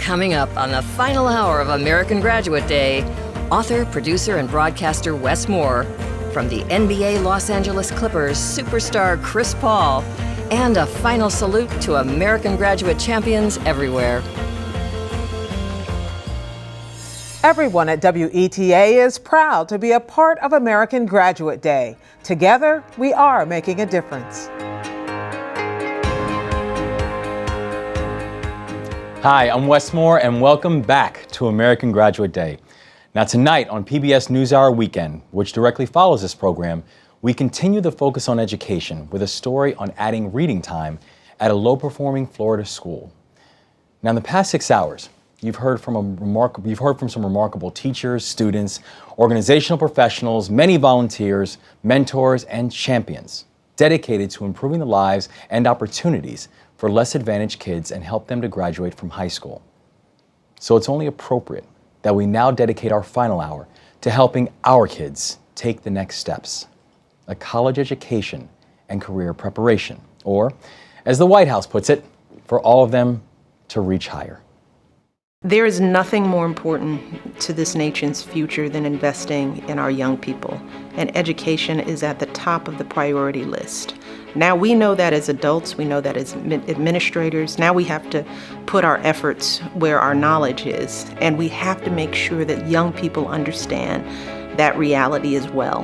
Coming up on the final hour of American Graduate Day, author, producer, and broadcaster Wes Moore, from the NBA Los Angeles Clippers superstar Chris Paul, and a final salute to American graduate champions everywhere. Everyone at WETA is proud to be a part of American Graduate Day. Together, we are making a difference. Hi, I'm Wes Moore, and welcome back to American Graduate Day. Now tonight on PBS NewsHour Weekend, which directly follows this program, we continue the focus on education with a story on adding reading time at a low-performing Florida school. Now in the past 6 hours, you've heard from some remarkable teachers, students, organizational professionals, many volunteers, mentors, and champions dedicated to improving the lives and opportunities for less advantaged kids and help them to graduate from high school. So it's only appropriate that we now dedicate our final hour to helping our kids take the next steps, a college education and career preparation, or as the White House puts it, for all of them to reach higher. There is nothing more important to this nation's future than investing in our young people, and education is at the top of the priority list. Now we know that as adults, we know that as administrators. Now we have to put our efforts where our knowledge is, and we have to make sure that young people understand that reality as well.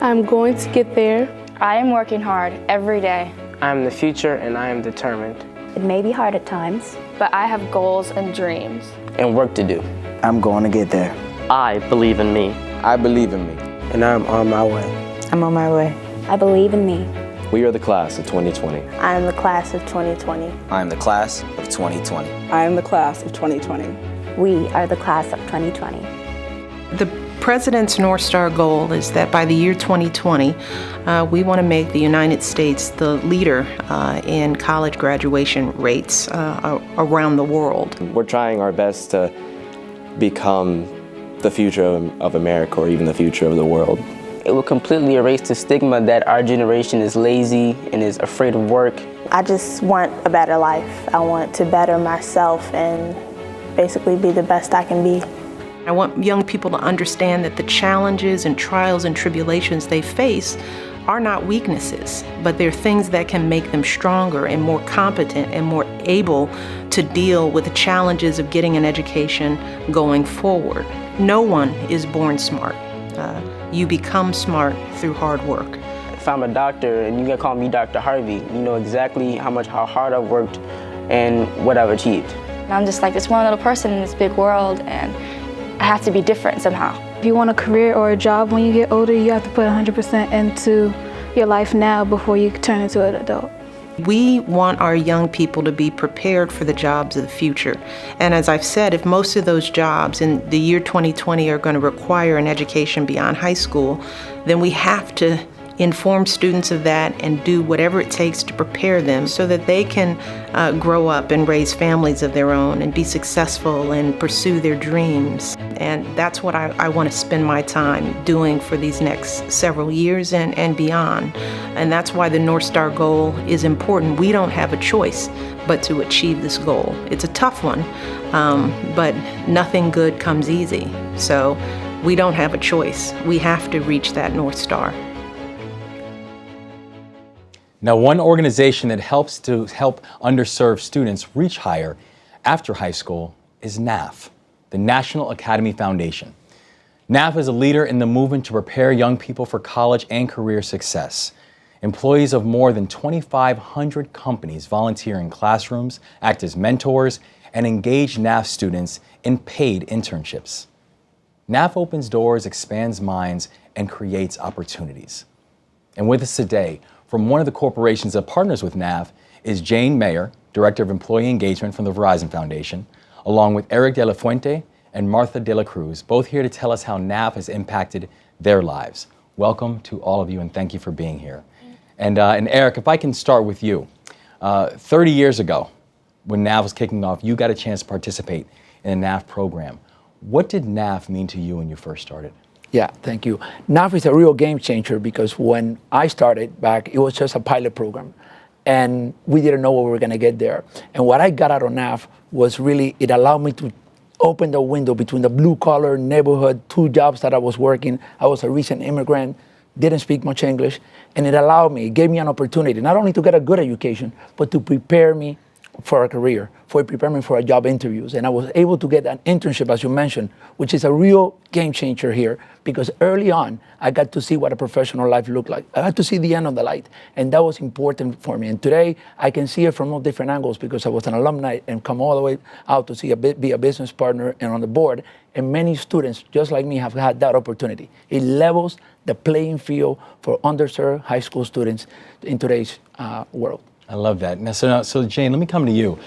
I'm going to get there. I am working hard every day. I am the future and I am determined. It may be hard at times, but I have goals and dreams. And work to do. I'm going to get there. I believe in me. I believe in me. And I'm on my way. I'm on my way. I believe in me. We are the class of 2020. I am the class of 2020. I am the class of 2020. I am the class of 2020. We are the class of 2020. The President's North Star goal is that by the year 2020, we want to make the United States the leader in college graduation rates around the world. We're trying our best to become the future of America, or even the future of the world. It will completely erase the stigma that our generation is lazy and is afraid of work. I just want a better life. I want to better myself and basically be the best I can be. I want young people to understand that the challenges and trials and tribulations they face are not weaknesses, but they're things that can make them stronger and more competent and more able to deal with the challenges of getting an education going forward. No one is born smart. You become smart through hard work. If I'm a doctor and you can call me Dr. Harvey, you know exactly how hard I've worked and what I've achieved. And I'm just like this one little person in this big world, and I have to be different somehow. If you want a career or a job when you get older, you have to put 100% into your life now before you turn into an adult. We want our young people to be prepared for the jobs of the future. And as I've said, if most of those jobs in the year 2020 are going to require an education beyond high school, then we have to inform students of that and do whatever it takes to prepare them so that they can grow up and raise families of their own and be successful and pursue their dreams. And that's what I want to spend my time doing for these next several years and beyond. And that's why the North Star goal is important. We don't have a choice but to achieve this goal. It's a tough one, but nothing good comes easy. So we don't have a choice. We have to reach that North Star. Now, one organization that helps underserved students reach higher after high school is NAF, the National Academy Foundation. NAF is a leader in the movement to prepare young people for college and career success. Employees of more than 2,500 companies volunteer in classrooms, act as mentors, and engage NAF students in paid internships. NAF opens doors, expands minds, and creates opportunities. And with us today, from one of the corporations that partners with NAF, is Jane Mayer, Director of Employee Engagement from the Verizon Foundation, along with Eric de la Fuente and Martha de la Cruz, both here to tell us how NAF has impacted their lives. Welcome to all of you, and thank you for being here. And Eric, if I can start with you. 30 years ago, when NAF was kicking off, you got a chance to participate in a NAF program. What did NAF mean to you when you first started? Yeah, thank you. NAF is a real game changer because when I started back, it was just a pilot program. and we didn't know what we were going to get there. And what I got out of NAF was really, it allowed me to open the window between the blue-collar neighborhood, 2 jobs that I was working. I was a recent immigrant, didn't speak much English, and it gave me an opportunity, not only to get a good education, but to prepare me for a career, prepare me for a job interviews. And I was able to get an internship, as you mentioned, which is a real game changer here, because early on, I got to see what a professional life looked like. I got to see the end of the light, and that was important for me. And today, I can see it from all different angles because I was an alumni and come all the way out to be a business partner and on the board. And many students, just like me, have had that opportunity. It levels the playing field for underserved high school students in today's world. I love that. Now, so Jane, let me come to you.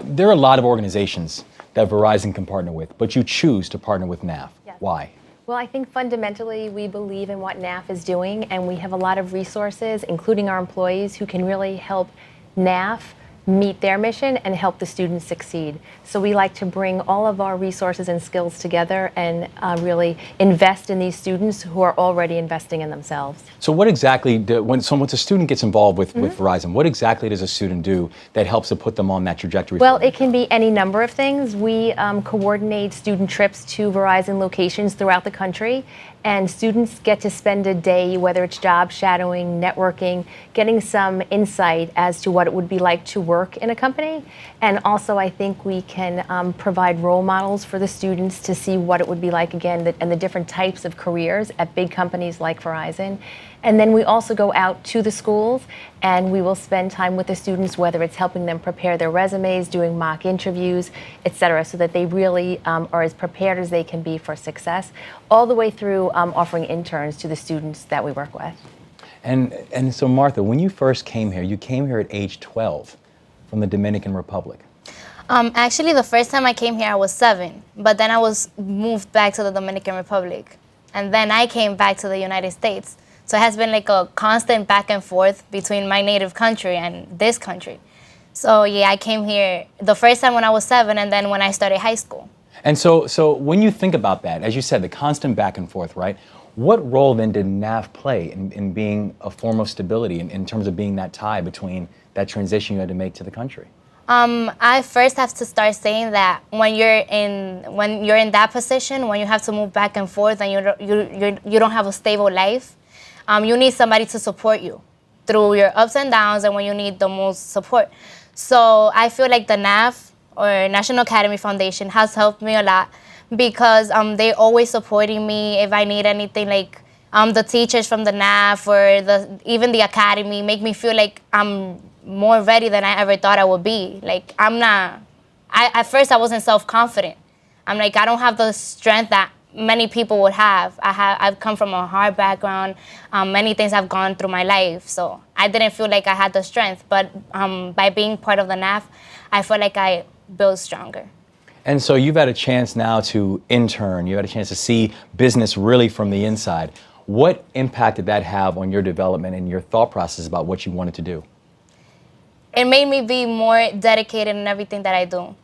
There are a lot of organizations that Verizon can partner with, but you choose to partner with NAF. Yes. Why? Well, I think fundamentally we believe in what NAF is doing, and we have a lot of resources, including our employees, who can really help NAF meet their mission and help the students succeed. So we like to bring all of our resources and skills together and really invest in these students who are already investing in themselves. So what exactly, once a student gets involved with Verizon, what exactly does a student do that helps to put them on that trajectory? Well, it can be any number of things. We coordinate student trips to Verizon locations throughout the country, and students get to spend a day, whether it's job shadowing, networking, getting some insight as to what it would be like to work in a company. And also, I think we can provide role models for the students to see what it would be like, again, and the different types of careers at big companies like Verizon. And then we also go out to the schools, and we will spend time with the students, whether it's helping them prepare their resumes, doing mock interviews, et cetera, so that they really are as prepared as they can be for success, all the way through offering interns to the students that we work with. And so, Martha, when you first came here, you came here at age 12 from the Dominican Republic. Actually, the first time I came here, I was 7, but then I was moved back to the Dominican Republic, and then I came back to the United States. So it has been like a constant back and forth between my native country and this country. So yeah, I came here the first time when I was 7, and then when I started high school. And so when you think about that, as you said, the constant back and forth, right? What role then did NAF play in being a form of stability in terms of being that tie between that transition you had to make to the country? I first have to start saying that when you're in that position, when you have to move back and forth and you don't have a stable life, you need somebody to support you through your ups and downs and when you need the most support. So I feel like the NAF, or National Academy Foundation, has helped me a lot because they're always supporting me if I need anything. Like the teachers from the NAF or even the academy make me feel like I'm more ready than I ever thought I would be. Like at first I wasn't self-confident. I'm like, I don't have the strength that many people would have. I've come from a hard background. Many things I've gone through my life, so I didn't feel like I had the strength. But by being part of the NAF, I feel like I built stronger. And so you've had a chance now to intern. You had a chance to see business really from the inside. What impact did that have on your development and your thought process about what you wanted to do? It made me be more dedicated in everything that I do.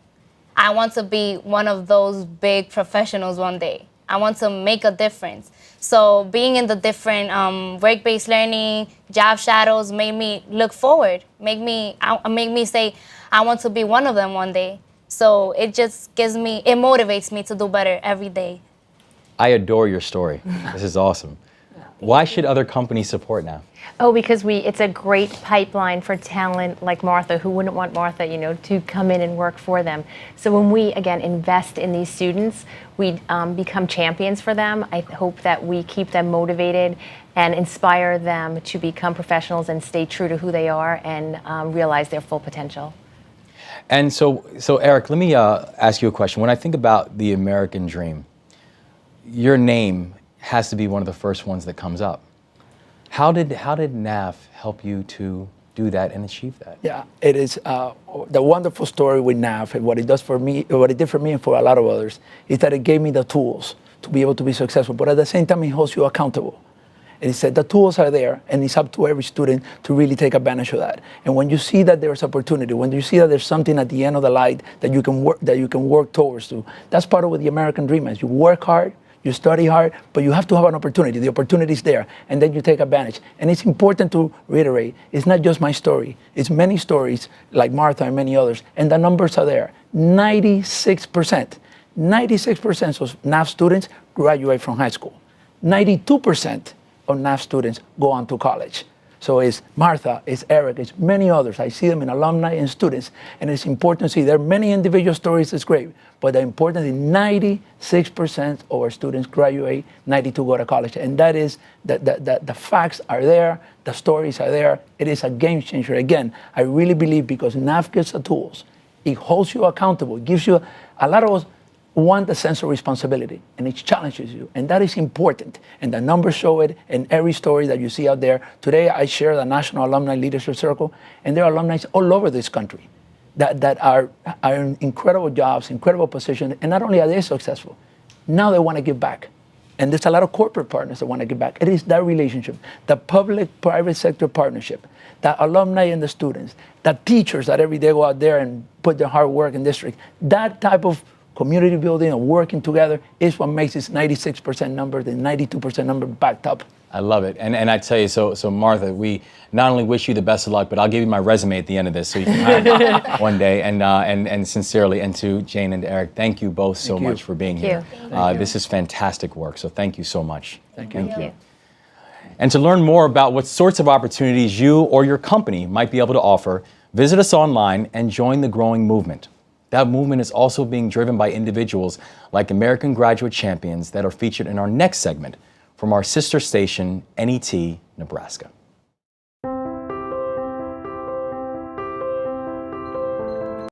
I want to be one of those big professionals one day. I want to make a difference. So being in the different work-based learning, job shadows made me look forward, make me say, I want to be one of them one day. So it just it motivates me to do better every day. I adore your story. This is awesome. Why should other companies support NAF? Oh, because it's a great pipeline for talent like Martha. Who wouldn't want Martha, to come in and work for them? So when we, again, invest in these students, we become champions for them. I hope that we keep them motivated and inspire them to become professionals and stay true to who they are and realize their full potential. And so Eric, let me ask you a question. When I think about the American dream, your name has to be one of the first ones that comes up. How did NAF help you to do that and achieve that? Yeah, it is the wonderful story with NAF, and what it does for me, what it did for me and for a lot of others, is that it gave me the tools to be able to be successful, but at the same time it holds you accountable. And it said the tools are there, and it's up to every student to really take advantage of that. And when you see that there's opportunity, when you see that there's something at the end of the light that you can work towards to, that's part of what the American dream is. You work hard, you study hard, but you have to have an opportunity. The opportunity is there, and then you take advantage. And it's important to reiterate, it's not just my story. It's many stories like Martha and many others, and the numbers are there. 96% of NAF students graduate from high school. 92% of NAF students go on to college. So it's Martha, it's Eric, it's many others. I see them in alumni and students, and it's important to see there are many individual stories, it's great, but the important is 96% of our students graduate, 92 go to college, and that is, the facts are there, the stories are there, it is a game changer. Again, I really believe because NAF gives the tools, it holds you accountable, it gives you, a lot of us want a sense of responsibility, and it challenges you, and that is important, and the numbers show it in every story that you see out there. Today I share the National Alumni Leadership Circle, and there are alumni all over this country that are in incredible jobs, incredible positions, and not only are they successful, now they want to give back. And there's a lot of corporate partners that want to give back. It is that relationship, the public-private sector partnership, the alumni and the students, the teachers that every day go out there and put their hard work in district, that type of community building and working together is what makes this 96% number, the 92% number backed up. I love it. And I tell you, so Martha, we not only wish you the best of luck, but I'll give you my resume at the end of this so you can have it one day. And sincerely, and to Jane and Eric, thank you both so much for being here. This is fantastic work, so thank you so much. Thank you. And to learn more about what sorts of opportunities you or your company might be able to offer, visit us online and join the growing movement. That movement is also being driven by individuals like American Graduate Champions that are featured in our next segment from our sister station, NET, Nebraska.